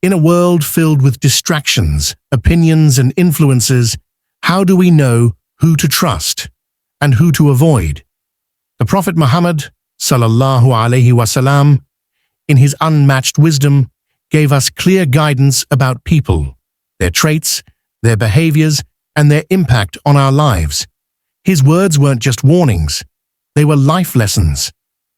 In a world filled with distractions, opinions, and influences, how do we know who to trust and who to avoid? The Prophet Muhammad, Salallahu Alayhi Wasalam, in his unmatched wisdom, gave us clear guidance about people, their traits, their behaviors, and their impact on our lives. His words weren't just warnings, they were life lessons,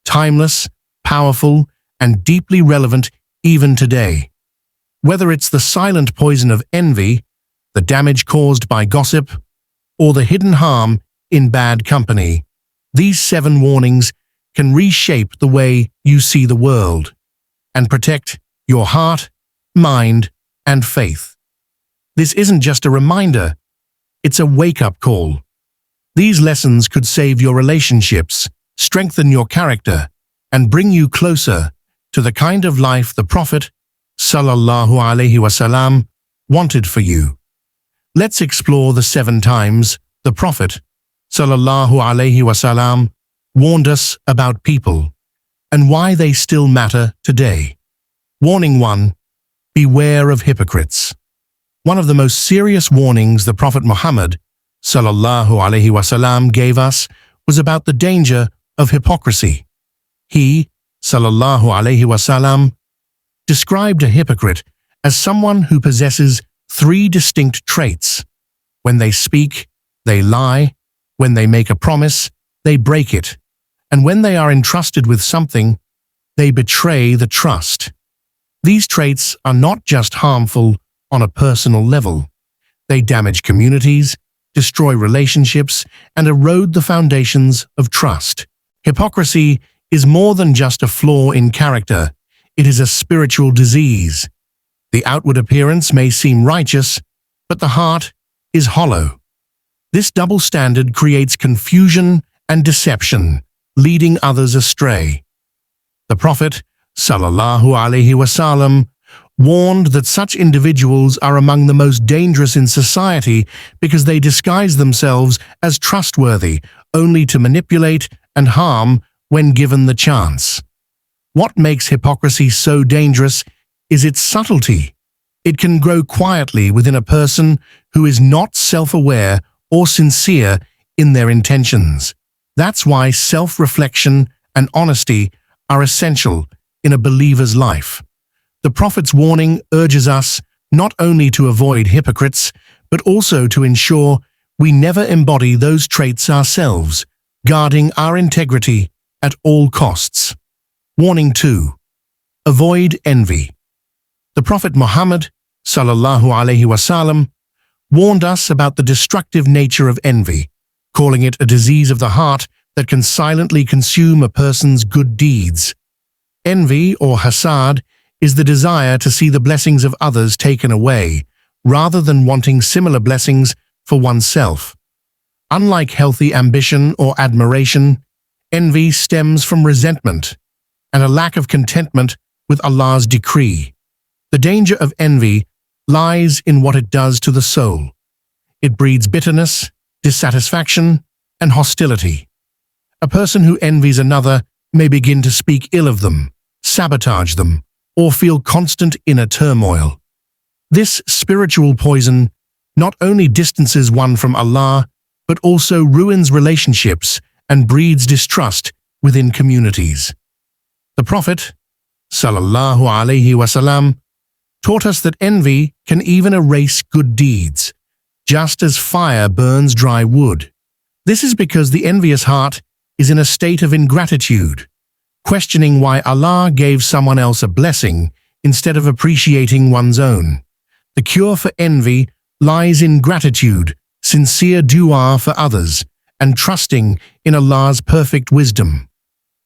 timeless, powerful, and deeply relevant even today. Whether it's the silent poison of envy, the damage caused by gossip, or the hidden harm in bad company, these 7 warnings can reshape the way you see the world and protect your heart, mind, and faith. This isn't just a reminder, it's a wake-up call. These lessons could save your relationships, strengthen your character, and bring you closer to the kind of life the Prophet, Salallahu Alayhi Wasalam, wanted for you. Let's explore the 7 times the Prophet, Salallahu Alayhi Wasalam, warned us about people and why they still matter today. Warning 1. Beware of hypocrites. One of the most serious warnings the Prophet Muhammad, Salallahu Alayhi Wasalam, gave us was about the danger of hypocrisy. He, Salallahu Alayhi Wasalam, described a hypocrite as someone who possesses 3 distinct traits. When they speak, they lie. When they make a promise, they break it. And when they are entrusted with something, they betray the trust. These traits are not just harmful on a personal level. They damage communities, destroy relationships, and erode the foundations of trust. Hypocrisy is more than just a flaw in character. It is a spiritual disease. The outward appearance may seem righteous, but the heart is hollow. This double standard creates confusion and deception, leading others astray. The Prophet, Salallahu Alayhi Wasallam, warned that such individuals are among the most dangerous in society because they disguise themselves as trustworthy only to manipulate and harm when given the chance. What makes hypocrisy so dangerous is its subtlety. It can grow quietly within a person who is not self-aware or sincere in their intentions. That's why self-reflection and honesty are essential in a believer's life. The Prophet's warning urges us not only to avoid hypocrites, but also to ensure we never embody those traits ourselves, guarding our integrity at all costs. Warning 2. Avoid envy. The Prophet Muhammad, Salallahu Alayhi Wasallam, warned us about the destructive nature of envy, calling it a disease of the heart that can silently consume a person's good deeds. Envy, or hasad, is the desire to see the blessings of others taken away, rather than wanting similar blessings for oneself. Unlike healthy ambition or admiration, envy stems from resentment and a lack of contentment with Allah's decree. The danger of envy lies in what it does to the soul. It breeds bitterness, dissatisfaction, and hostility. A person who envies another may begin to speak ill of them, sabotage them, or feel constant inner turmoil. This spiritual poison not only distances one from Allah, but also ruins relationships and breeds distrust within communities. The Prophet, Salallahu Alayhi Wasallam, taught us that envy can even erase good deeds, just as fire burns dry wood. This is because the envious heart is in a state of ingratitude, questioning why Allah gave someone else a blessing instead of appreciating one's own. The cure for envy lies in gratitude, sincere dua for others, and trusting in Allah's perfect wisdom.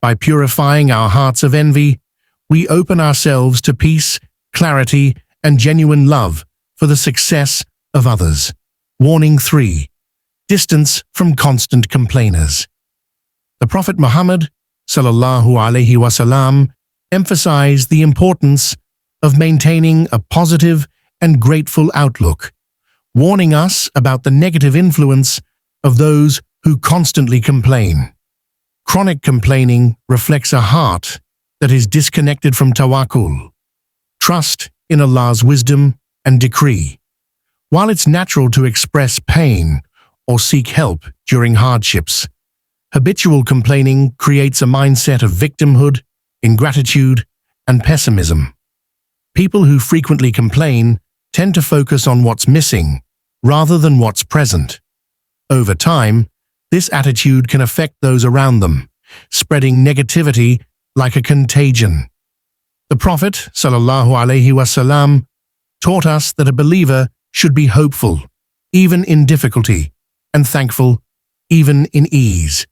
By purifying our hearts of envy, we open ourselves to peace, clarity, and genuine love for the success of others. Warning 3. Distance from constant complainers. The Prophet Muhammad, Salallahu Alayhi Wasallam, emphasized the importance of maintaining a positive and grateful outlook, warning us about the negative influence of those who constantly complain. Chronic complaining reflects a heart that is disconnected from tawakkul, trust in Allah's wisdom and decree. While it's natural to express pain or seek help during hardships, habitual complaining creates a mindset of victimhood, ingratitude, and pessimism. People who frequently complain tend to focus on what's missing rather than what's present. Over time, this attitude can affect those around them, spreading negativity like a contagion. The Prophet, Salallahu Alayhi Wasalam, taught us that a believer should be hopeful, even in difficulty, and thankful, even in ease.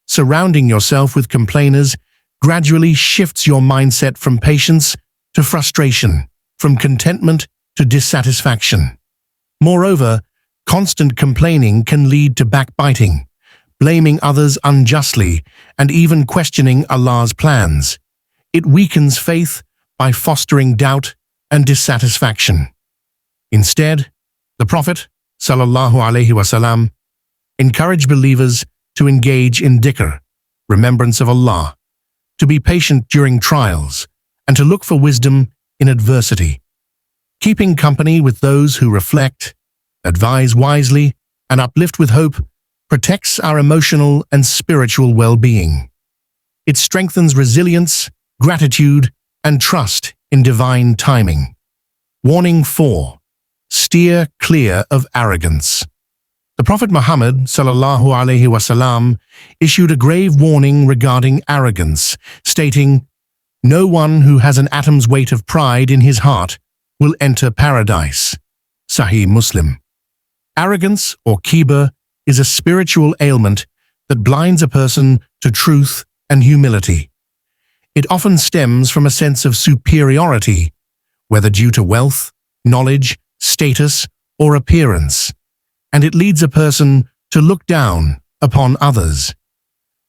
Surrounding yourself with complainers gradually shifts your mindset from patience to frustration, from contentment to dissatisfaction. Moreover, constant complaining can lead to backbiting, blaming others unjustly, and even questioning Allah's plans. It weakens faith by fostering doubt and dissatisfaction. Instead, the Prophet, Salallahu Alayhi Wasalam, encouraged believers to engage in dhikr, remembrance of Allah, to be patient during trials, and to look for wisdom in adversity. Keeping company with those who reflect, advise wisely, and uplift with hope protects our emotional and spiritual well-being. It strengthens resilience, gratitude, and trust in divine timing. Warning 4. Steer clear of arrogance. The Prophet Muhammad Salallahu Alayhi Wasalam issued a grave warning regarding arrogance, stating, "No one who has an atom's weight of pride in his heart will enter paradise." Sahih Muslim. Arrogance, or kibr, is a spiritual ailment that blinds a person to truth and humility. It often stems from a sense of superiority, whether due to wealth, knowledge, status, or appearance, and it leads a person to look down upon others.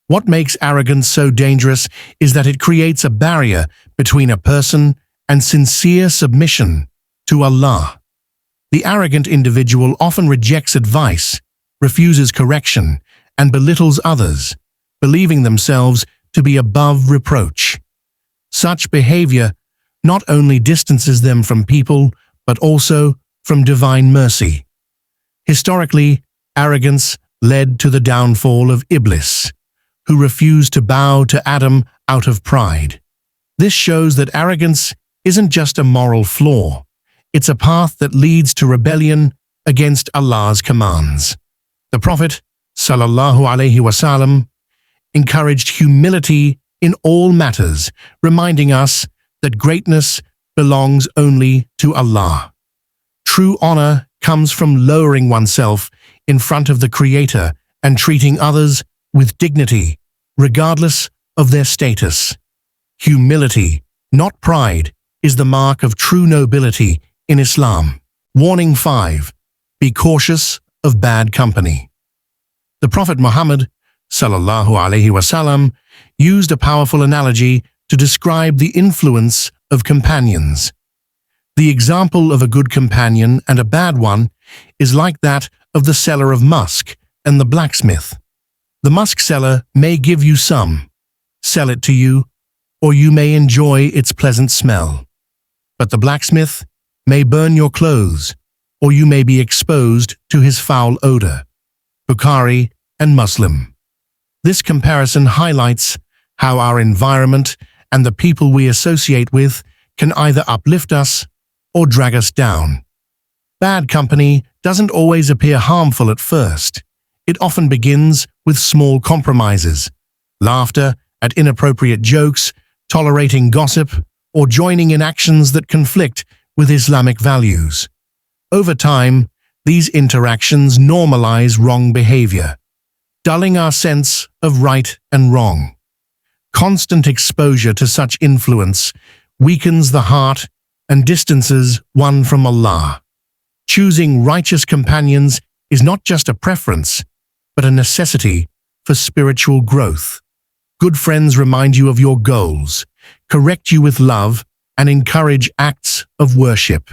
What makes arrogance so dangerous is that it creates a barrier between a person and sincere submission to Allah. The arrogant individual often rejects advice, refuses correction, and belittles others, believing themselves to be above reproach. Such behavior not only distances them from people, but also from divine mercy. Historically, arrogance led to the downfall of Iblis, who refused to bow to Adam out of pride. This shows that arrogance isn't just a moral flaw, it's a path that leads to rebellion against Allah's commands. The Prophet, Salallahu Alayhi Wasalam, encouraged humility in all matters, reminding us that greatness belongs only to Allah. True honor comes from lowering oneself in front of the Creator and treating others with dignity, regardless of their status. Humility, not pride, is the mark of true nobility in Islam. Warning 5. Be cautious of bad company. The Prophet Muhammad Salallahu Alayhi Wasalam used a powerful analogy to describe the influence of companions. The example of a good companion and a bad one is like that of the seller of musk and the blacksmith. The musk seller may give you some, sell it to you, or you may enjoy its pleasant smell. But the blacksmith may burn your clothes, or you may be exposed to his foul odor. Bukhari and Muslim. This comparison highlights how our environment and the people we associate with can either uplift us or drag us down. Bad company doesn't always appear harmful at first. It often begins with small compromises, laughter at inappropriate jokes, tolerating gossip, or joining in actions that conflict with Islamic values. Over time, these interactions normalize wrong behavior, dulling our sense of right and wrong. Constant exposure to such influence weakens the heart and distances one from Allah. Choosing righteous companions is not just a preference, but a necessity for spiritual growth. Good friends remind you of your goals, correct you with love, and encourage acts of worship.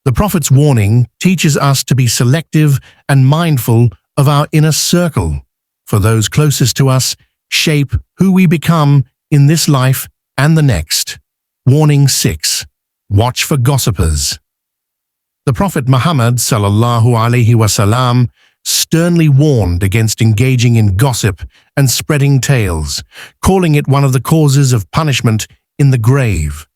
The Prophet's warning teaches us to be selective and mindful of our inner circle, for those closest to us shape who we become in this life and the next. Warning 6. Watch for gossipers. The Prophet Muhammad Salallahu Alayhi Wasalam sternly warned against engaging in gossip and spreading tales, calling it one of the causes of punishment in the grave.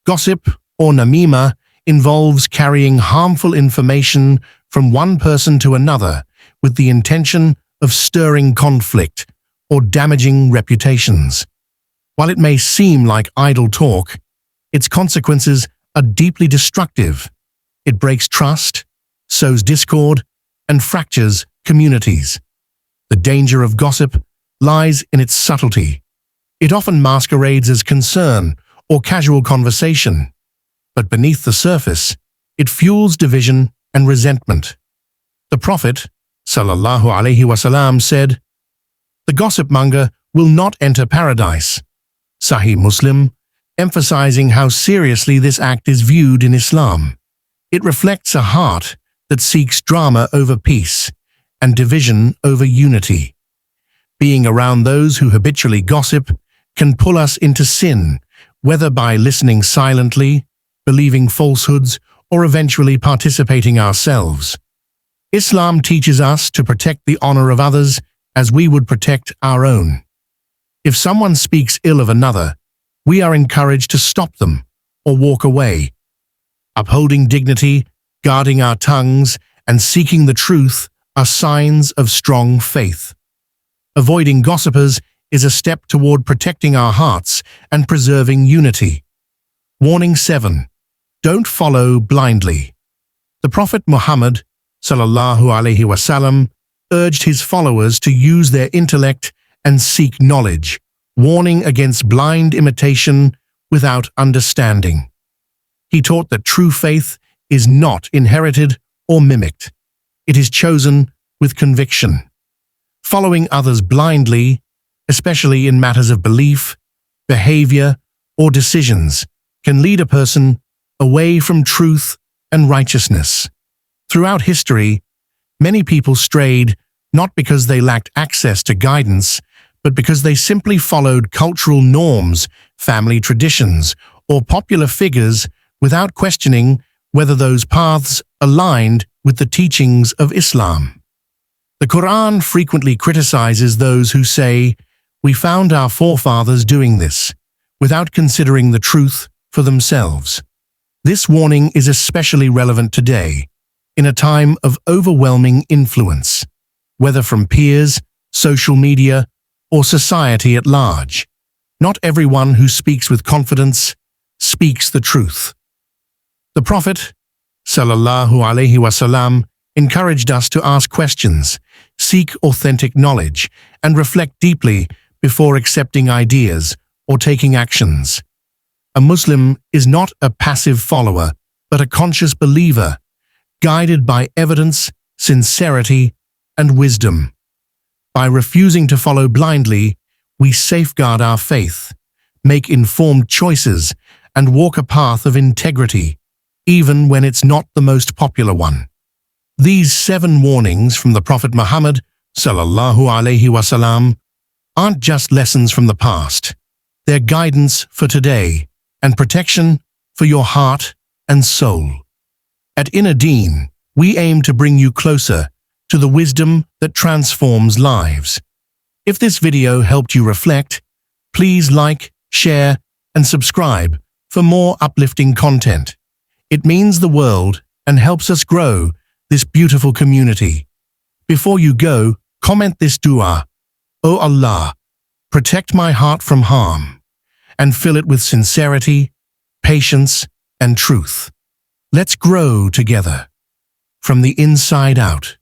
Gossip, or namima, involves carrying harmful information from one person to another with the intention of stirring conflict or damaging reputations. While it may seem like idle talk, its consequences are deeply destructive. It breaks trust, sows discord, and fractures communities. The danger of gossip lies in its subtlety. It often masquerades as concern or casual conversation, but beneath the surface, it fuels division and resentment. The Prophet, Salallahu Alayhi Wasalam, said, "The gossip monger will not enter paradise." Sahih Muslim, emphasizing how seriously this act is viewed in Islam. It reflects a heart that seeks drama over peace and division over unity. Being around those who habitually gossip can pull us into sin, whether by listening silently, believing falsehoods, or eventually participating ourselves. Islam teaches us to protect the honor of others as we would protect our own. If someone speaks ill of another, we are encouraged to stop them or walk away. Upholding dignity, guarding our tongues, and seeking the truth are signs of strong faith. Avoiding gossipers is a step toward protecting our hearts and preserving unity. Warning 7. Don't follow blindly. The Prophet Muhammad Salallahu Alayhi Wasalam urged his followers to use their intellect and seek knowledge, warning against blind imitation without understanding. He taught that true faith is not inherited or mimicked. It is chosen with conviction. Following others blindly, especially in matters of belief, behavior, or decisions, can lead a person away from truth and righteousness. Throughout history, many people strayed not because they lacked access to guidance, but because they simply followed cultural norms, family traditions, or popular figures without questioning whether those paths aligned with the teachings of Islam. The Quran frequently criticizes those who say, "We found our forefathers doing this," without considering the truth for themselves. This warning is especially relevant today, in a time of overwhelming influence, whether from peers, social media, or society at large. Not everyone who speaks with confidence speaks the truth. The Prophet, Salallahu Alayhi Wasalam, encouraged us to ask questions, seek authentic knowledge, and reflect deeply before accepting ideas or taking actions. A Muslim is not a passive follower, but a conscious believer, guided by evidence, sincerity, and wisdom. By refusing to follow blindly, we safeguard our faith, make informed choices, and walk a path of integrity, even when it's not the most popular one. These 7 warnings from the Prophet Muhammad Salallahu Alayhi Wasalam aren't just lessons from the past. They're guidance for today and protection for your heart and soul. At Ineer Deen, we aim to bring you closer to the wisdom that transforms lives. If this video helped you reflect, please like, share, and subscribe for more uplifting content. It means the world and helps us grow this beautiful community. Before you go, comment this dua: "O Allah, protect my heart from harm, and fill it with sincerity, patience, and truth. Let's grow together from the inside out."